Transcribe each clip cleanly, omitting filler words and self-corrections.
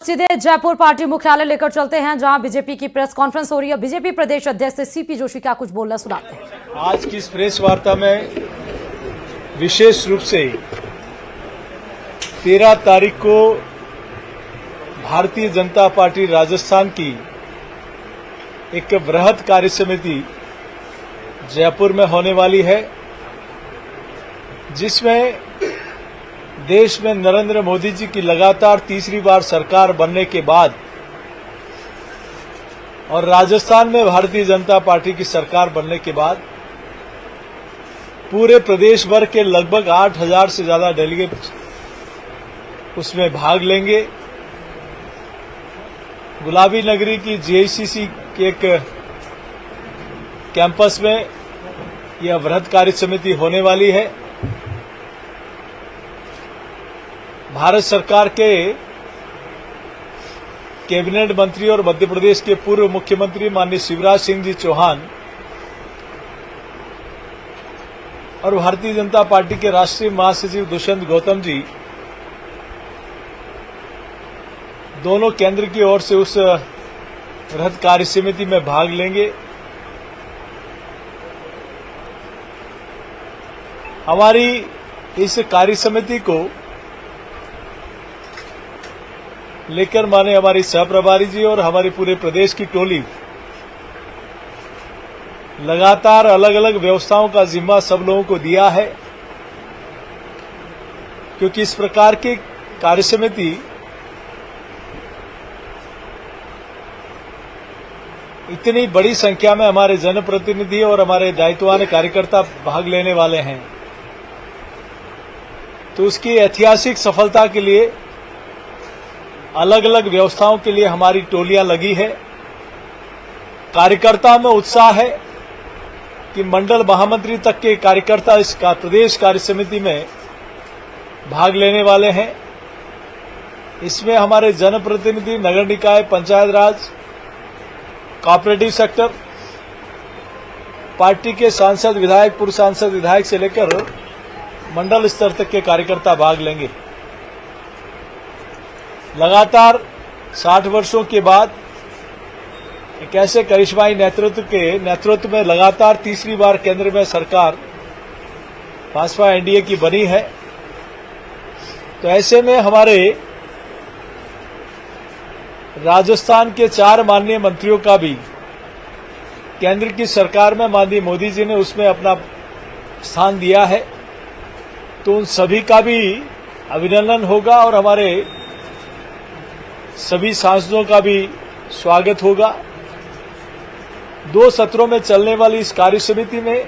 सीधे जयपुर पार्टी मुख्यालय लेकर चलते हैं, जहां बीजेपी की प्रेस कॉन्फ्रेंस हो रही है। बीजेपी प्रदेश अध्यक्ष सीपी जोशी क्या कुछ बोलना सुनाते हैं। आज की इस प्रेस वार्ता में विशेष रूप से 13 तारीख को भारतीय जनता पार्टी राजस्थान की एक वृहद कार्य समिति जयपुर में होने वाली है, जिसमें देश में नरेंद्र मोदी जी की लगातार तीसरी बार सरकार बनने के बाद और राजस्थान में भारतीय जनता पार्टी की सरकार बनने के बाद पूरे प्रदेश भर के लगभग 8,000 से ज्यादा डेलीगेट उसमें भाग लेंगे। गुलाबी नगरी की जीआईसीसी के एक कैंपस में यह वृहद कार्य समिति होने वाली है। भारत सरकार के कैबिनेट मंत्री और मध्य प्रदेश के पूर्व मुख्यमंत्री माननीय शिवराज सिंह जी चौहान और भारतीय जनता पार्टी के राष्ट्रीय महासचिव दुष्यंत गौतम जी दोनों केंद्र की ओर से उस वृहद कार्य समिति में भाग लेंगे। हमारी इस कार्य समिति को लेकर माने हमारी सहप्रभारी जी और हमारे पूरे प्रदेश की टोली लगातार अलग अलग व्यवस्थाओं का जिम्मा सब लोगों को दिया है, क्योंकि इस प्रकार की कार्य समिति इतनी बड़ी संख्या में हमारे जनप्रतिनिधि और हमारे दायित्ववान कार्यकर्ता भाग लेने वाले हैं, तो उसकी ऐतिहासिक सफलता के लिए अलग अलग व्यवस्थाओं के लिए हमारी टोलियां लगी है। कार्यकर्ता में उत्साह है कि मंडल महामंत्री तक के कार्यकर्ता इस प्रदेश कार्य समिति में भाग लेने वाले हैं। इसमें हमारे जनप्रतिनिधि, नगर निकाय, पंचायत राज, कोऑपरेटिव सेक्टर, पार्टी के सांसद, विधायक, पूर्व सांसद, विधायक से लेकर मंडल स्तर तक के कार्यकर्ता भाग लेंगे। लगातार 60 वर्षों के बाद एक ऐसे करिश्माई नेतृत्व में लगातार तीसरी बार केंद्र में सरकार भाजपा एनडीए की बनी है, तो ऐसे में हमारे राजस्थान के 4 माननीय मंत्रियों का भी केंद्र की सरकार में माननीय मोदी जी ने उसमें अपना स्थान दिया है, तो उन सभी का भी अभिनंदन होगा और हमारे सभी सांसदों का भी स्वागत होगा। 2 सत्रों में चलने वाली इस कार्य समिति में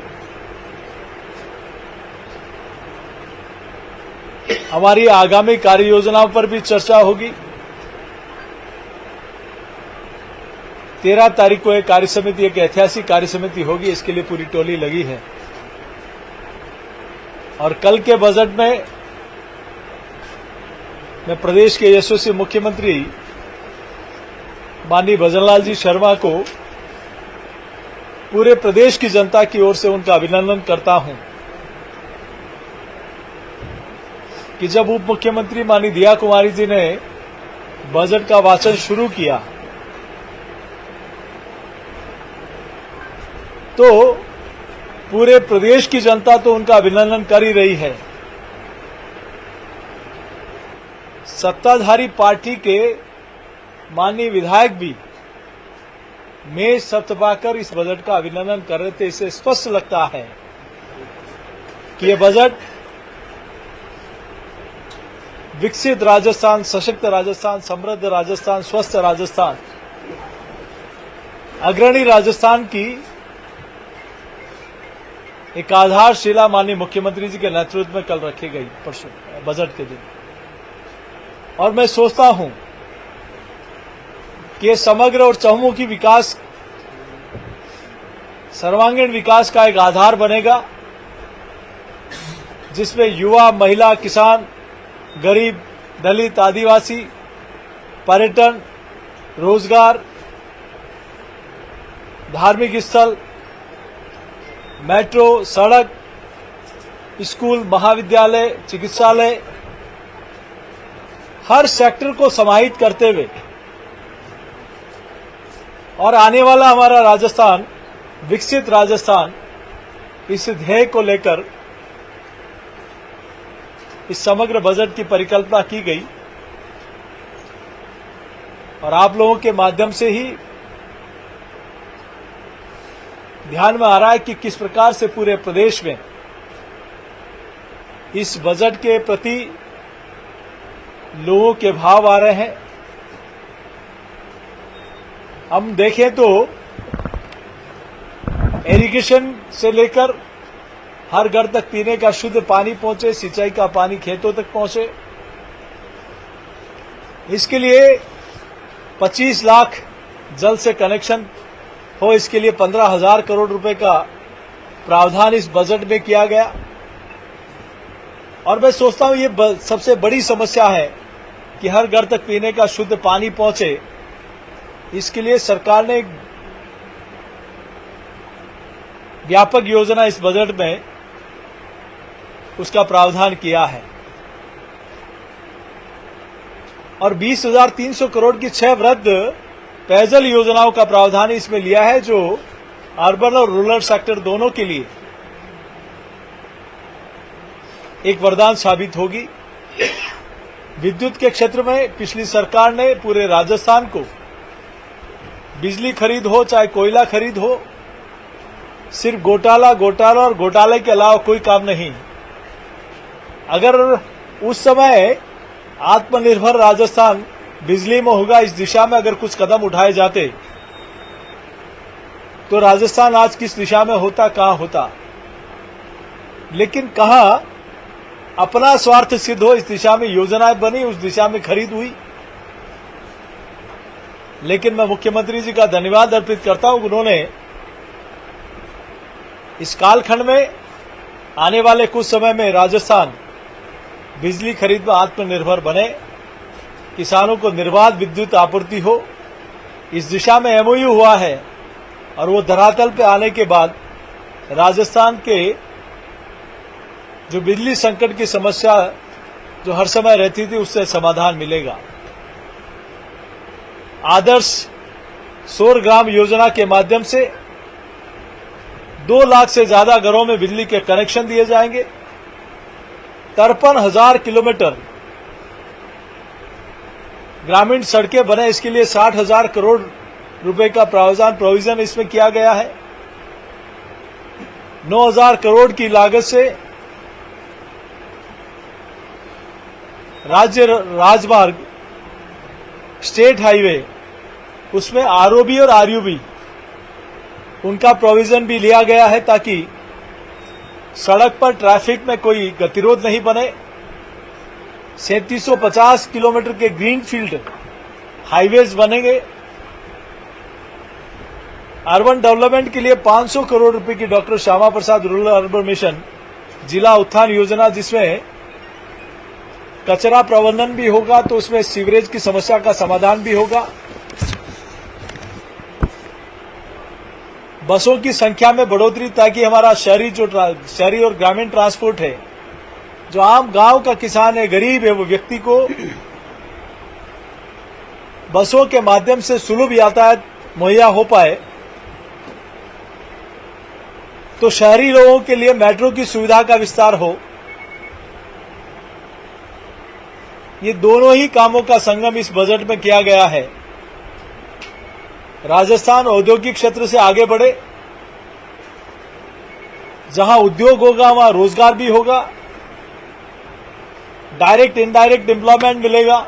हमारी आगामी कार्य योजनाओं पर भी चर्चा होगी। 13 तारीख को एक कार्य समिति, एक ऐतिहासिक कार्य समिति होगी, इसके लिए पूरी टोली लगी है। और कल के बजट में मैं प्रदेश के यशस्वी मुख्यमंत्री माननीय भजनलाल जी शर्मा को पूरे प्रदेश की जनता की ओर से उनका अभिनंदन करता हूं कि जब उप मुख्यमंत्री माननीय दिया कुमारी जी ने बजट का वाचन शुरू किया तो पूरे प्रदेश की जनता तो उनका अभिनंदन कर ही रही है। सत्ताधारी पार्टी के माननीय विधायक भी मेज थपथपाकर इस बजट का अभिनंदन कर रहे थे। इससे स्पष्ट लगता है कि यह बजट विकसित राजस्थान, सशक्त राजस्थान, समृद्ध राजस्थान, स्वस्थ राजस्थान, अग्रणी राजस्थान की एक आधारशिला माननीय मुख्यमंत्री जी के नेतृत्व में कल रखी गई परसों बजट के दिन। और मैं सोचता हूं कि ये समग्र और चहुमुखी विकास, सर्वांगीण विकास का एक आधार बनेगा, जिसमें युवा, महिला, किसान, गरीब, दलित, आदिवासी, पर्यटन, रोजगार, धार्मिक स्थल, मेट्रो, सड़क, स्कूल, महाविद्यालय, चिकित्सालय, हर सेक्टर को समाहित करते हुए और आने वाला हमारा राजस्थान, विकसित राजस्थान, इस ध्येय को लेकर इस समग्र बजट की परिकल्पना की गई और आप लोगों के माध्यम से ही ध्यान में आ रहा है कि किस प्रकार से पूरे प्रदेश में इस बजट के प्रति लोगों के भाव आ रहे हैं। हम देखें तो इरिगेशन से लेकर हर घर तक पीने का शुद्ध पानी पहुंचे, सिंचाई का पानी खेतों तक पहुंचे, इसके लिए 25 लाख जल से कनेक्शन हो, इसके लिए 15,000 करोड़ रुपए का प्रावधान इस बजट में किया गया। और मैं सोचता हूं ये सबसे बड़ी समस्या है कि हर घर तक पीने का शुद्ध पानी पहुंचे। इसके लिए सरकार ने एक व्यापक योजना इस बजट में उसका प्रावधान किया है और 20,300 करोड़ की 6 वृहद पेयजल योजनाओं का प्रावधान इसमें लिया है, जो अर्बन और रूरल सेक्टर दोनों के लिए एक वरदान साबित होगी। विद्युत के क्षेत्र में पिछली सरकार ने पूरे राजस्थान को बिजली खरीद हो चाहे कोयला खरीद हो, सिर्फ घोटाला और घोटाले के अलावा कोई काम नहीं। अगर उस समय आत्मनिर्भर राजस्थान बिजली में होगा, इस दिशा में अगर कुछ कदम उठाए जाते तो राजस्थान आज किस दिशा में होता, कहां होता। लेकिन कहां अपना स्वार्थ सिद्ध हो, इस दिशा में योजनाएं बनी, उस दिशा में खरीद हुई। लेकिन मैं मुख्यमंत्री जी का धन्यवाद अर्पित करता हूं, उन्होंने इस कालखंड में आने वाले कुछ समय में राजस्थान बिजली खरीद में आत्मनिर्भर बने, किसानों को निर्बाध विद्युत आपूर्ति हो, इस दिशा में एमओयू हुआ है और वो धरातल पे आने के बाद राजस्थान के जो बिजली संकट की समस्या जो हर समय रहती थी उससे समाधान मिलेगा। आदर्श सौर ग्राम योजना के माध्यम से 2 लाख से ज्यादा घरों में बिजली के कनेक्शन दिए जाएंगे। 53,000 किलोमीटर ग्रामीण सड़कें बने, इसके लिए 60,000 करोड़ रुपए का प्रोविजन इसमें किया गया है। 9,000 करोड़ की लागत से राज्य राजमार्ग, स्टेट हाईवे, उसमें आरओबी और आरयूबी उनका प्रोविजन भी लिया गया है ताकि सड़क पर ट्रैफिक में कोई गतिरोध नहीं बने। 3750 किलोमीटर के ग्रीनफील्ड हाईवेज बनेंगे। अर्बन डेवलपमेंट के लिए 500 करोड़ रुपए की doctor Shyama Prasad rural urban mission जिला उत्थान योजना, जिसमें कचरा प्रबंधन भी होगा तो उसमें सीवरेज की समस्या का समाधान भी होगा। बसों की संख्या में बढ़ोतरी ताकि हमारा शहरी और ग्रामीण ट्रांसपोर्ट है, जो आम गांव का किसान है, गरीब है, वो व्यक्ति को बसों के माध्यम से सुलभ यातायात मुहैया हो पाए। तो शहरी लोगों के लिए मेट्रो की सुविधा का विस्तार हो। ये दोनों ही कामों का संगम इस बजट में किया गया है। राजस्थान औद्योगिक क्षेत्र से आगे बढ़े, जहां उद्योग होगा वहां रोजगार भी होगा, डायरेक्ट इनडायरेक्ट एम्प्लॉयमेंट मिलेगा।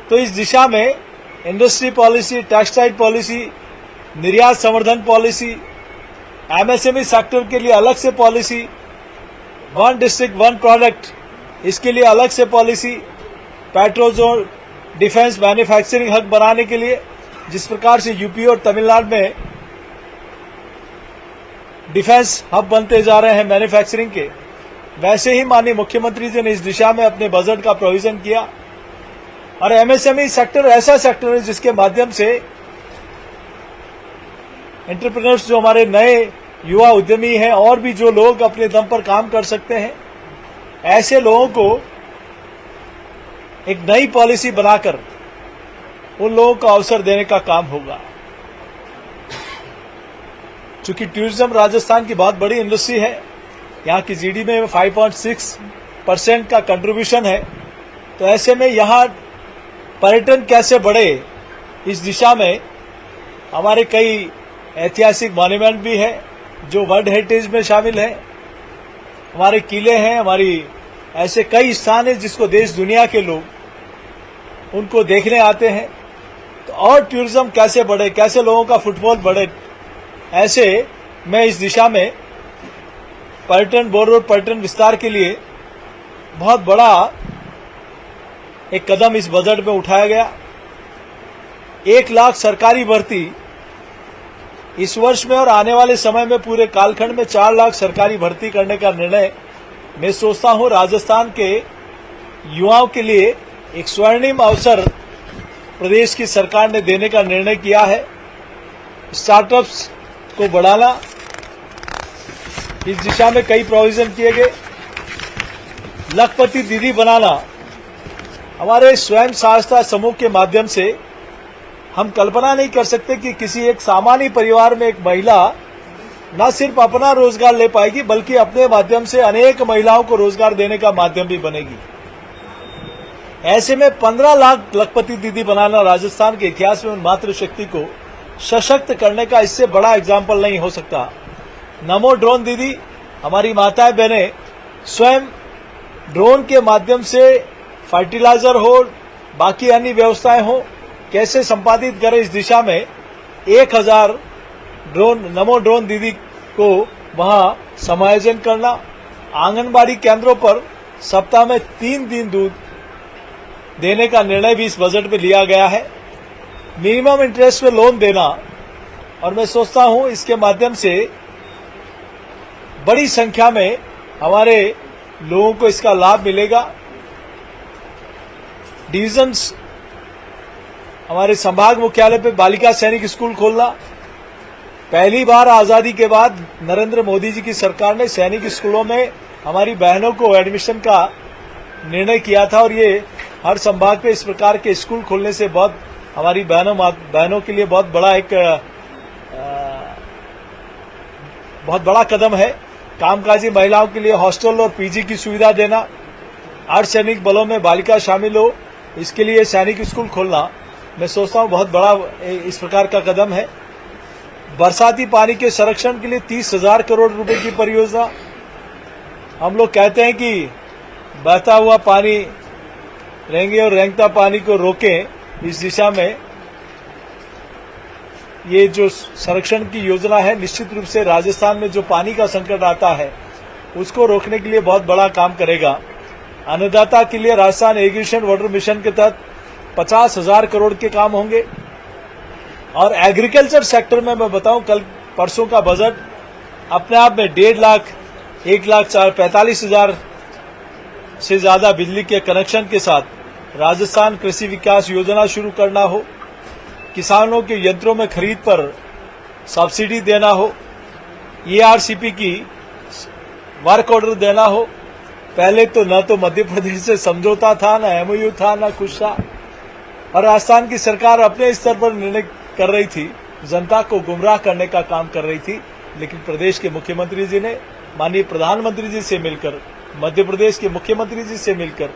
तो इस दिशा में इंडस्ट्री पॉलिसी, टेक्सटाइल पॉलिसी, निर्यात संवर्धन पॉलिसी, एमएसएमई सेक्टर के लिए अलग से पॉलिसी, 1 डिस्ट्रिक्ट 1 प्रोडक्ट, इसके लिए अलग से policy, petrol zone, defence manufacturing hub बनाने के लिए, जिस प्रकार से यूपी और तमिलनाडु में डिफेंस हब बनते जा रहे हैं मैन्युफैक्चरिंग के, वैसे ही माननीय मुख्यमंत्री जी ने इस दिशा में अपने बजट का प्रोविजन किया। और एमएसएमई सेक्टर ऐसा सेक्टर है जिसके माध्यम से एंटरप्रेन्योर्स, जो हमारे नए युवा उद्यमी हैं और भी जो लोग अपने दम पर काम कर सकते हैं, ऐसे लोगों को एक नई पॉलिसी बनाकर उन लोगों को अवसर देने का काम होगा। चूंकि टूरिज्म राजस्थान की बहुत बड़ी इंडस्ट्री है, यहाँ की जीडीपी में 5.6% का कंट्रीब्यूशन है, तो ऐसे में यहाँ पर्यटन कैसे बढ़े, इस दिशा में हमारे कई ऐतिहासिक मॉन्यूमेंट भी है जो वर्ल्ड हेरिटेज में शामिल है। हमारे किले हैं, हमारी ऐसे कई स्थान हैं जिसको देश दुनिया के लोग उनको देखने आते हैं। तो और टूरिज्म कैसे बढ़े, कैसे लोगों का फुटफॉल बढ़े, ऐसे मैं इस दिशा में पर्यटन बोर्ड और पर्यटन विस्तार के लिए बहुत बड़ा एक कदम इस बजट में उठाया गया। 1 लाख सरकारी भर्ती इस वर्ष में और आने वाले समय में पूरे कालखंड में 4 लाख सरकारी भर्ती करने का निर्णय मैं सोचता हूं राजस्थान के युवाओं के लिए एक स्वर्णिम अवसर प्रदेश की सरकार ने देने का निर्णय किया है। स्टार्टअप्स को बढ़ाना, इस दिशा में कई प्रोविजन किए गए। लखपति दीदी बनाना, हमारे स्वयं सहायता समूह के माध्यम से हम कल्पना नहीं कर सकते कि किसी एक सामान्य परिवार में एक महिला न सिर्फ अपना रोजगार ले पाएगी बल्कि अपने माध्यम से अनेक महिलाओं को रोजगार देने का माध्यम भी बनेगी। ऐसे में 15 लाख लखपति दीदी बनाना राजस्थान के इतिहास में उन मातृशक्ति को सशक्त करने का इससे बड़ा एग्जाम्पल नहीं हो सकता। नमो ड्रोन दीदी, हमारी माताएं बहनें स्वयं ड्रोन के माध्यम से फर्टिलाइजर हो, बाकी अन्य व्यवस्थाएं हो, कैसे संपादित करें, इस दिशा में 1000 ड्रोन नमो ड्रोन दीदी को वहां समायोजन करना। आंगनबाड़ी केंद्रों पर सप्ताह में 3 दिन दूध देने का निर्णय भी इस बजट में लिया गया है। मिनिमम इंटरेस्ट पे लोन देना, और मैं सोचता हूं इसके माध्यम से बड़ी संख्या में हमारे लोगों को इसका लाभ मिलेगा। डिविजन्स, हमारे संभाग मुख्यालय पे बालिका सैनिक स्कूल खोलना, पहली बार आजादी के बाद नरेंद्र मोदी जी की सरकार ने सैनिक स्कूलों में हमारी बहनों को एडमिशन का निर्णय किया था, और ये हर संभाग पे इस प्रकार के स्कूल खोलने से बहुत हमारी बहनों के लिए बहुत बड़ा कदम है। कामकाजी महिलाओं के लिए हॉस्टल और पीजी की सुविधा देना, अर्धसैनिक बलों में बालिका शामिल हो, इसके लिए सैनिक स्कूल खोलना, मैं सोचता हूं बहुत बड़ा इस प्रकार का कदम है। बरसाती पानी के संरक्षण के लिए 30,000 करोड़ रुपए की परियोजना। हम लोग कहते हैं कि बहता हुआ पानी रेंगे और रेंगता पानी को रोकें, इस दिशा में ये जो संरक्षण की योजना है निश्चित रूप से राजस्थान में जो पानी का संकट आता है उसको रोकने के लिए बहुत बड़ा काम करेगा। अन्नदाता के लिए राजस्थान इरिगेशन वाटर मिशन के तहत 50,000 करोड़ के काम होंगे। और एग्रीकल्चर सेक्टर में मैं बताऊं, कल परसों का बजट अपने आप में 1,45,000 से ज्यादा बिजली के कनेक्शन के साथ राजस्थान कृषि विकास योजना शुरू करना हो, किसानों के यंत्रों में खरीद पर सब्सिडी देना हो, ERCP की वर्क ऑर्डर देना हो। पहले तो न तो मध्य प्रदेश से समझौता था, न MOU था, न कुछ था, और राजस्थान की सरकार अपने स्तर पर निर्णय कर रही थी, जनता को गुमराह करने का काम कर रही थी। लेकिन प्रदेश के मुख्यमंत्री जी ने माननीय प्रधानमंत्री जी से मिलकर, मध्य प्रदेश के मुख्यमंत्री जी से मिलकर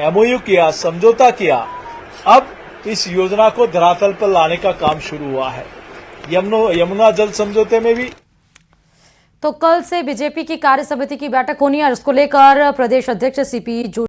MOU किया, समझौता किया। अब इस योजना को धरातल पर लाने का काम शुरू हुआ है। यमुना जल समझौते में भी तो कल से बीजेपी की कार्य समिति की बैठक होनी है और उसको लेकर प्रदेश अध्यक्ष CP